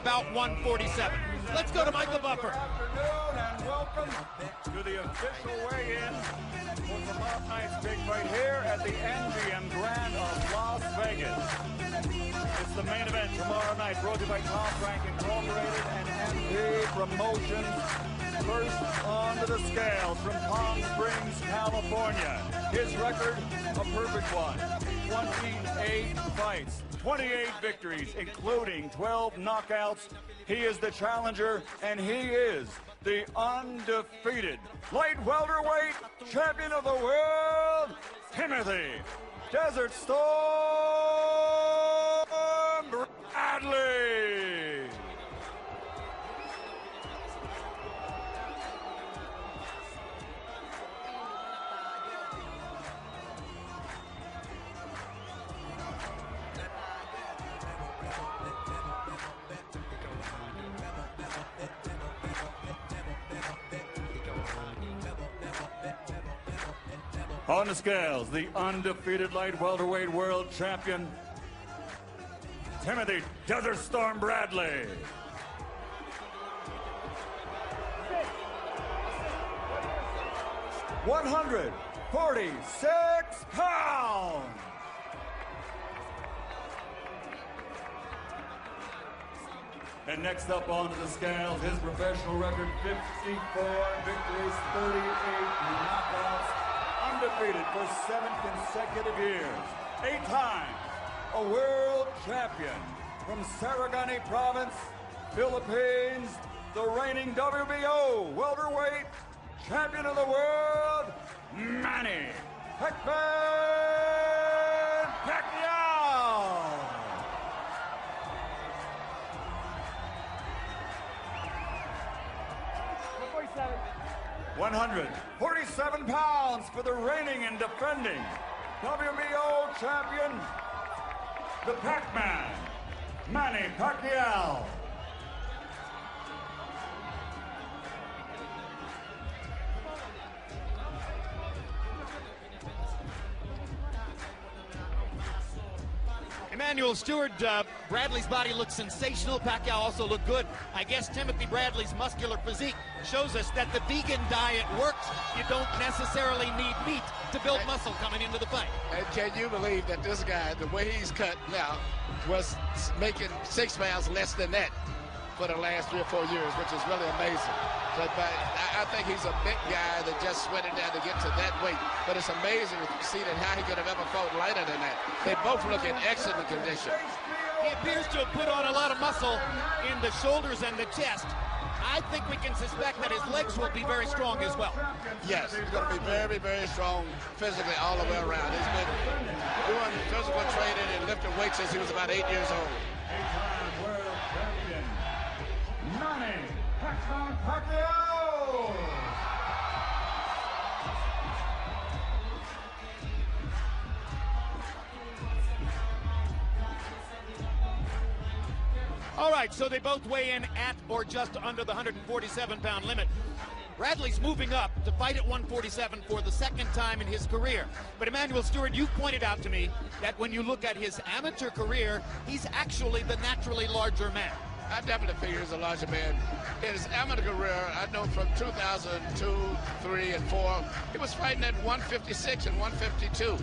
about 147. Let's go to Michael Buffer. Good afternoon and welcome to the official weigh-in for tomorrow night's big fight here at the MGM Grand of Las Vegas. It's the main event tomorrow night, brought to you by Top Rank Incorporated and MD Promotions. First onto the scales from Palm Springs, California. His record, a perfect one. 28 fights, 28 victories, including 12 knockouts. He is the challenger, and he is the undefeated light welterweight champion of the world, Timothy Desert Storm Bradley. On the scales, the undefeated light welterweight world champion, Timothy Desert Storm Bradley. $146. And next up onto the scales, his professional record, 54 victories, 38 knockouts. Undefeated for 7 consecutive years. 8 times a world champion from Sarangani Province, Philippines, the reigning WBO welterweight champion of the world, Manny Pacquiao. 147 pounds for the reigning and defending WBO champion, the Pac-Man, Manny Pacquiao. Emmanuel Stewart, Bradley's body looks sensational. Pacquiao also looked good. I guess Timothy Bradley's muscular physique shows us that the vegan diet works. You don't necessarily need meat to build muscle coming into the fight. And can you believe that this guy, the way he's cut now, was making 6 pounds less than that for the last 3 or 4 years, which is really amazing. But I think he's a big guy that just sweated down to get to that weight. But it's amazing to see that how he could have ever fought lighter than that. They both look in excellent condition. He appears to have put on a lot of muscle in the shoulders and the chest. I think we can suspect that his legs will be very strong as well. Yes, he's going to be very, very strong physically all the way around. He's been doing physical training and lifting weights since he was about 8 years old. World champion, Manny Pacquiao. All right, so they both weigh in at or just under the 147-pound limit. Bradley's moving up to fight at 147 for the 2nd time in his career. But Emmanuel Stewart, you pointed out to me that when you look at his amateur career, he's actually the naturally larger man. I definitely figure he's a larger man. In his amateur career, I know from 2002, 3, and 4, he was fighting at 156 and 152.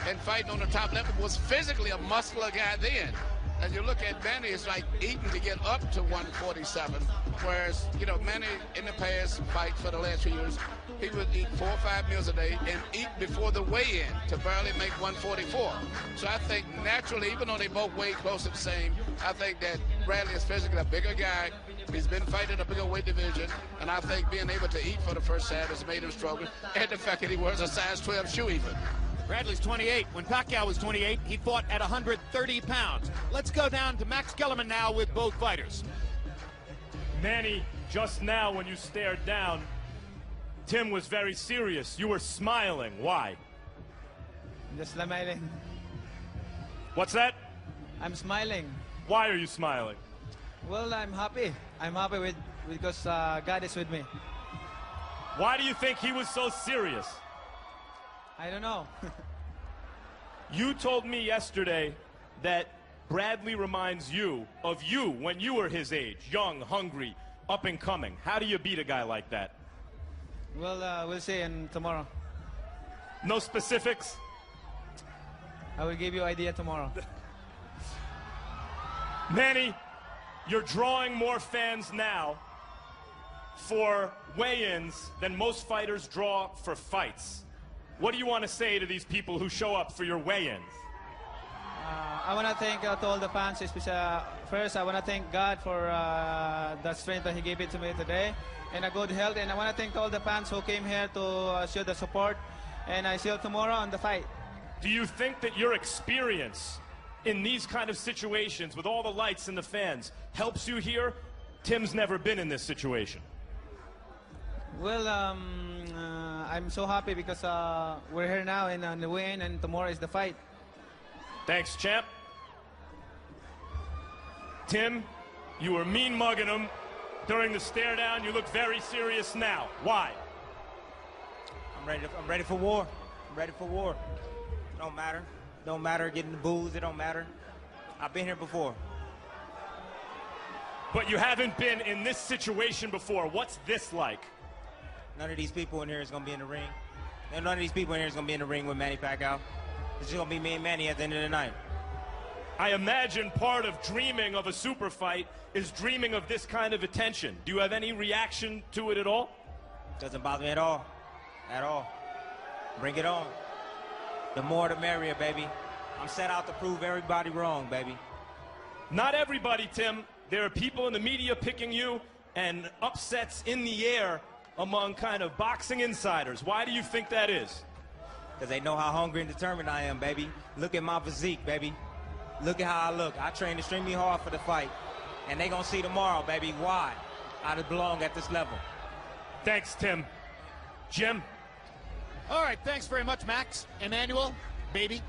And fighting on the top level, was physically a muscular guy then. And you look at Manny, it's like eating to get up to 147. Whereas, you know, Manny in the past fight for the last few years, he would eat 4 or 5 meals a day and eat before the weigh-in to barely make 144. So I think naturally, even though they both weigh close to the same, I think that Bradley is physically a bigger guy. He's been fighting a bigger weight division, and I think being able to eat for the first time has made him stronger. And the fact that he wears a size 12 shoe even. Bradley's 28. When Pacquiao was 28, he fought at 130 pounds. Let's go down to Max Kellerman now with both fighters. Manny, just now when you stared down, Tim was very serious. You were smiling. Why? Just smiling. What's that? I'm smiling. Why are you smiling? Well, I'm happy. I'm happy because God is with me. Why do you think he was so serious? I don't know. You told me yesterday that Bradley reminds you of you when you were his age, young, hungry, up and coming. How do you beat a guy like that? Well, we'll see tomorrow. No specifics? I will give you idea tomorrow. Manny, you're drawing more fans now for weigh-ins than most fighters draw for fights. What do you want to say to these people who show up for your weigh-ins? I want to thank to all the fans. Especially, first, I want to thank God for the strength that He gave it to me today and a good health. And I want to thank all the fans who came here to show the support. And I see you tomorrow on the fight. Do you think that your experience in these kind of situations with all the lights and the fans helps you here? Tim's never been in this situation. Well, I'm so happy because we're here now and the win, and tomorrow is the fight. Thanks, champ. Tim, you were mean mugging him during the stare down. You look very serious now. Why? I'm ready for war. I'm ready for war. It don't matter. Don't matter getting the booze. It don't matter. I've been here before. But you haven't been in this situation before. What's this like? None of these people in here is going to be in the ring. And none of these people in here is going to be in the ring with Manny Pacquiao. It's just going to be me and Manny at the end of the night. I imagine part of dreaming of a super fight is dreaming of this kind of attention. Do you have any reaction to it at all? Doesn't bother me at all. At all. Bring it on. The more the merrier, baby. I'm set out to prove everybody wrong, baby. Not everybody, Tim. There are people in the media picking you and upsets in the air among kind of boxing insiders. Why do you think that is? Because they know how hungry and determined I am, baby. Look at my physique, baby. Look at how I look. I trained extremely hard for the fight. And they going to see tomorrow, baby, why I belong at this level. Thanks, Tim. Jim? All right, thanks very much, Max. Emmanuel, baby,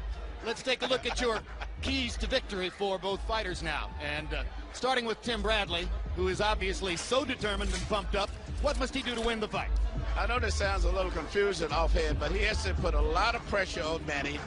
let's take a look at your keys to victory for both fighters now. And starting with Tim Bradley, who is obviously so determined and pumped up, what must he do to win the fight? I know this sounds a little confusing offhand, but he has to put a lot of pressure on Manny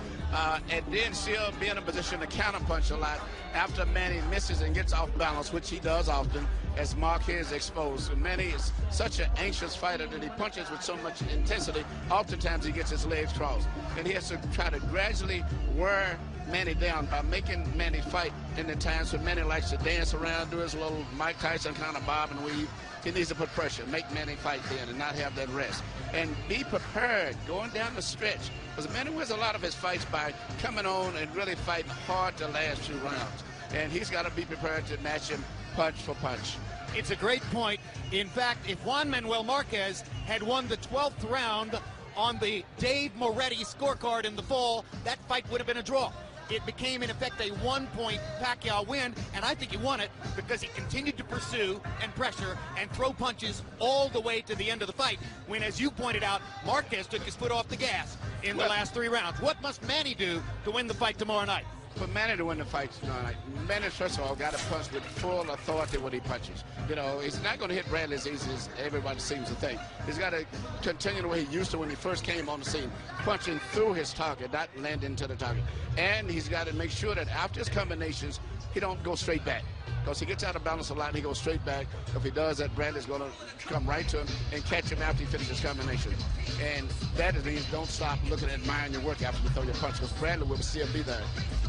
and then still be in a position to counterpunch a lot after Manny misses and gets off balance, which he does often, as Marquez exposed. And Manny is such an anxious fighter that he punches with so much intensity, oftentimes he gets his legs crossed. And he has to try to gradually wear Manny down by making Manny fight in the times when Manny likes to dance around, do his little Mike Tyson kind of bob and weave. He needs to put pressure, make Manny fight then and not have that rest. And be prepared going down the stretch. Because Manny wins a lot of his fights by coming on and really fighting hard the last few rounds. And he's got to be prepared to match him punch for punch. It's a great point. In fact, if Juan Manuel Marquez had won the 12th round on the Dave Moretti scorecard in the fall, that fight would have been a draw. It became, in effect, a one-point Pacquiao win, and I think he won it because he continued to pursue and pressure and throw punches all the way to the end of the fight, when, as you pointed out, Marquez took his foot off the gas in the last 3 rounds. What must Manny do to win the fight tomorrow night? For Manny to win the fight tonight, Manny, first of all, got to punch with full authority when he punches. You know, he's not going to hit Bradley as easy as everybody seems to think. He's got to continue the way he used to when he first came on the scene, punching through his target, not landing to the target. And he's got to make sure that after his combinations, he don't go straight back. Because he gets out of balance a lot and he goes straight back. If he does that, Bradley's going to come right to him and catch him after he finishes his combination. And that means don't stop looking at admiring your work after you throw your punch, because Bradley will still be there.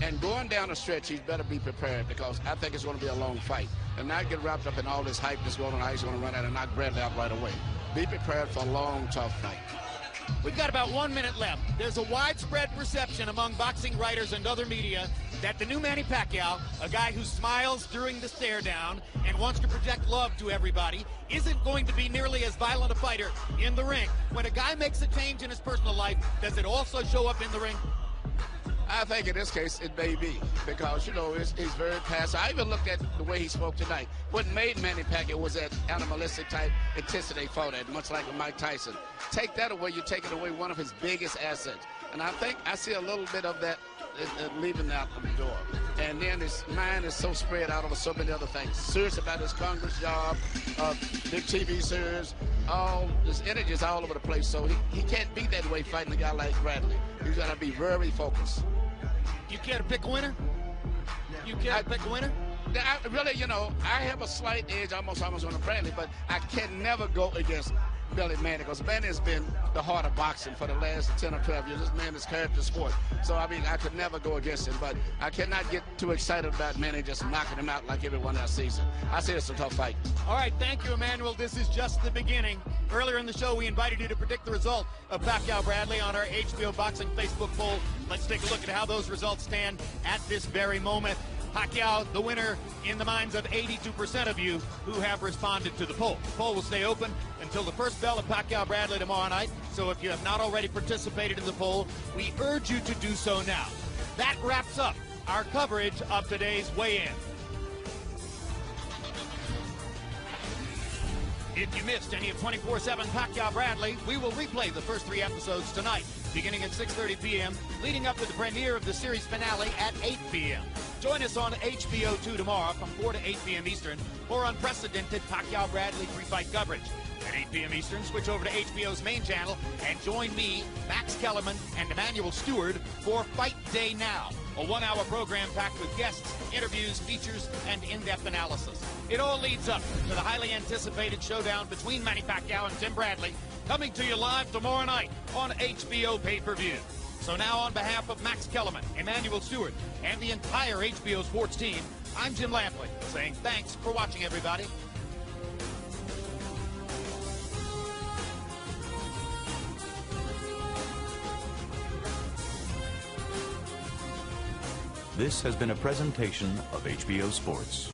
And going down the stretch, he's better be prepared, because I think it's going to be a long fight. And not get wrapped up in all this hype that's going on. He's going to run out and knock Bradley out right away. Be prepared for a long, tough fight. We've got about 1 minute left. There's a widespread perception among boxing writers and other media that the new Manny Pacquiao, a guy who smiles during the stare down and wants to project love to everybody, isn't going to be nearly as violent a fighter in the ring. When a guy makes a change in his personal life, does it also show up in the ring? I think in this case it may be, because, you know, he's very passive. I even looked at the way he spoke tonight. What made Manny Pacquiao was that animalistic type intensity he fought at, much like with Mike Tyson. Take that away, you're taking away one of his biggest assets. And I think I see a little bit of that leaving out the door. And then his mind is so spread out over so many other things. Serious about his Congress job, big TV series, all his energy is all over the place. So he can't be that way fighting a guy like Bradley. He's got to be very focused. You care to pick a winner? You can't pick a winner? Really, you know, I have a slight edge almost on the Bradley, but I can never go against Billy Manny, because Manny has been the heart of boxing for the last 10 or 12 years. This man has carried the sport. So, I mean, I could never go against him, but I cannot get too excited about Manny just knocking him out like everyone else sees him. I say it's a tough fight. All right, thank you, Emmanuel. This is just the beginning. Earlier in the show, we invited you to predict the result of Pacquiao-Bradley on our HBO Boxing Facebook poll. Let's take a look at how those results stand at this very moment. Pacquiao, the winner in the minds of 82% of you who have responded to the poll. The poll will stay open until the first bell of Pacquiao-Bradley tomorrow night. So if you have not already participated in the poll, we urge you to do so now. That wraps up our coverage of today's weigh-in. If you missed any of 24/7 Pacquiao-Bradley, we will replay the first 3 episodes tonight, beginning at 6:30 p.m., leading up to the premiere of the series finale at 8 p.m. Join us on HBO 2 tomorrow from 4 to 8 p.m. Eastern for unprecedented Pacquiao-Bradley three-fight coverage. At 8 p.m. Eastern, switch over to HBO's main channel and join me, Max Kellerman, and Emmanuel Stewart for Fight Day Now, a 1-hour program packed with guests, interviews, features, and in-depth analysis. It all leads up to the highly anticipated showdown between Manny Pacquiao and Tim Bradley, coming to you live tomorrow night on HBO pay-per-view. So now, on behalf of Max Kellerman, Emmanuel Stewart, and the entire HBO Sports team, I'm Jim Lampley, saying thanks for watching, everybody. This has been a presentation of HBO Sports.